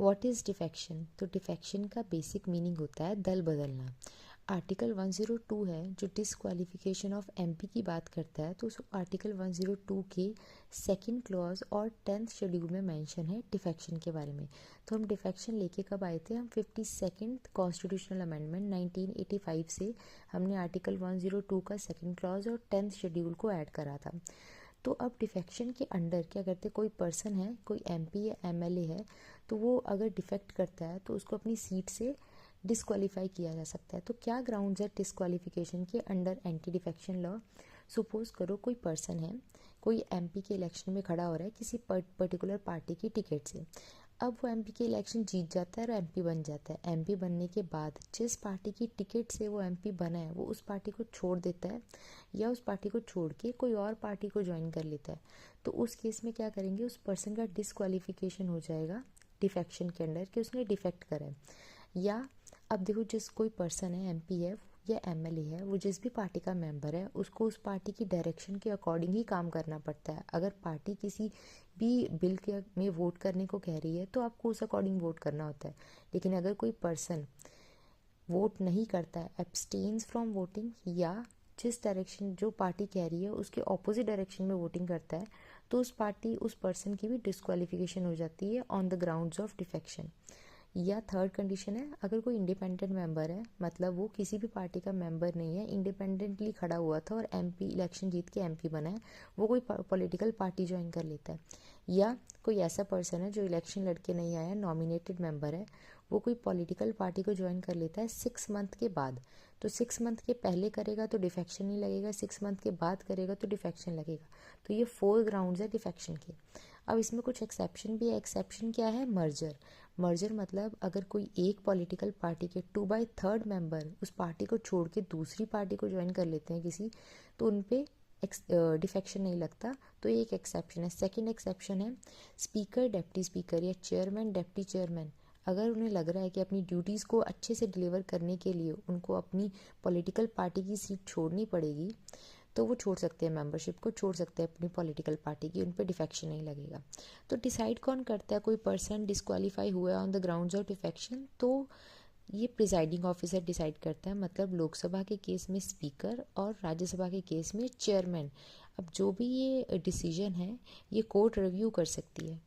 What is defection? तो defection का basic meaning होता है दल बदलना। आर्टिकल 102 है जो डिसक्वालिफिकेशन ऑफ एमपी की बात करता है, तो उस आर्टिकल 102 के सेकंड क्लॉज और 10th शेड्यूल में मेंशन है डिफेक्शन के बारे में। तो हम डिफेक्शन लेके कब आए थे? हम 52nd कॉन्स्टिट्यूशनल अमेंडमेंट 1985 से हमने आर्टिकल 102 का सेकंड क्लॉज और 10th शेड्यूल को ऐड करा था। तो अब डिफेक्शन के अंडर क्या करते, कोई पर्सन है, कोई एमपी या एमएलए है, तो वो अगर डिफेक्ट करता है तो उसको अपनी सीट से डिस्क्वालीफाई किया जा सकता है। तो क्या ग्राउंड्स है डिस्क्वालिफिकेशन के under anti defection law? Suppose करो कोई पर्सन है, कोई एमपी के इलेक्शन में खड़ा हो रहा है किसी पर्टिकुलर पार्टी की टिकट से। अब वो एमपी के इलेक्शन जीत जाता है और एमपी बन जाता है। एमपी बनने के बाद जिस पार्टी की टिकट से वो एमपी बना है वो उस पार्टी को छोड़ देता है या उस पार्टी को छोड़ के कोई और पार्टी को ज्वाइन कर लेता है, तो उस केस में क्या करेंगे, उस पर्सन का डिस्क्वालिफिकेशन हो जाएगा डिफेक्शन के अंडर कि उसने डिफेक्ट करा है। या अब देखो, जिस कोई पर्सन है, एमपी है या एमएलए है, वो जिस भी पार्टी का मेंबर है उसको उस पार्टी की डायरेक्शन के अकॉर्डिंग ही काम करना पड़ता है। अगर पार्टी किसी भी बिल के में वोट करने को कह रही है तो आपको उस अकॉर्डिंग वोट करना होता है। लेकिन अगर कोई पर्सन वोट नहीं करता है, एब्सटेन्स फ्रॉम वोटिंग, या जिस डायरेक्शन जो पार्टी कह रही है उसके ऑपोजिट डायरेक्शन में वोटिंग करता है, तो उस पर्सन की भी डिस्क्वालिफिकेशन हो जाती है on the grounds of defection. या थर्ड कंडीशन है, अगर कोई इंडिपेंडेंट मेंबर है, मतलब वो किसी भी पार्टी का मेंबर नहीं है, इंडिपेंडेंटली खड़ा हुआ था और एमपी इलेक्शन जीत के एमपी बना है, वो कोई पॉलिटिकल पार्टी ज्वाइन कर लेता है। या कोई ऐसा पर्सन है जो इलेक्शन लड़के नहीं आया, नॉमिनेटेड मेंबर है, वो कोई पॉलिटिकल पार्टी को ज्वाइन कर लेता है 6 मंथ के बाद। तो 6 मंथ के पहले करेगा तो डिफेक्शन नहीं लगेगा, 6 मंथ के बाद करेगा तो डिफेक्शन लगेगा। तो ये 4 ग्राउंड्स है डिफेक्शन के। अब इसमें कुछ एक्सेप्शन भी है। एक्सेप्शन क्या है? मर्जर। मर्जर मतलब अगर कोई एक पॉलिटिकल पार्टी के 2/3 मेंबर उस पार्टी को छोड़ के दूसरी पार्टी को ज्वाइन कर लेते हैं किसी, तो उन पे डिफेक्शन नहीं लगता। तो ये एक एक्सेप्शन है। सेकंड एक्सेप्शन है स्पीकर, डेप्टी स्पीकर या चेयरमैन, डेप्टी चेयरमैन, अगर उन्हें लग रहा है कि अपनी ड्यूटीज़ को अच्छे से डिलीवर करने के लिए उनको अपनी पॉलिटिकल पार्टी की सीट छोड़नी पड़ेगी, तो वो छोड़ सकते हैं, मेंबरशिप को छोड़ सकते हैं अपनी पॉलिटिकल पार्टी की, उन पर डिफेक्शन नहीं लगेगा। तो डिसाइड कौन करता है कोई पर्सन डिस्क्वालीफाई हुआ है on the grounds of defection? तो ये प्रिजाइडिंग ऑफिसर डिसाइड करता है, मतलब लोकसभा के केस में स्पीकर और राज्यसभा के केस में चेयरमैन। अब जो भी ये डिसीजन है ये कोर्ट रिव्यू कर सकती है।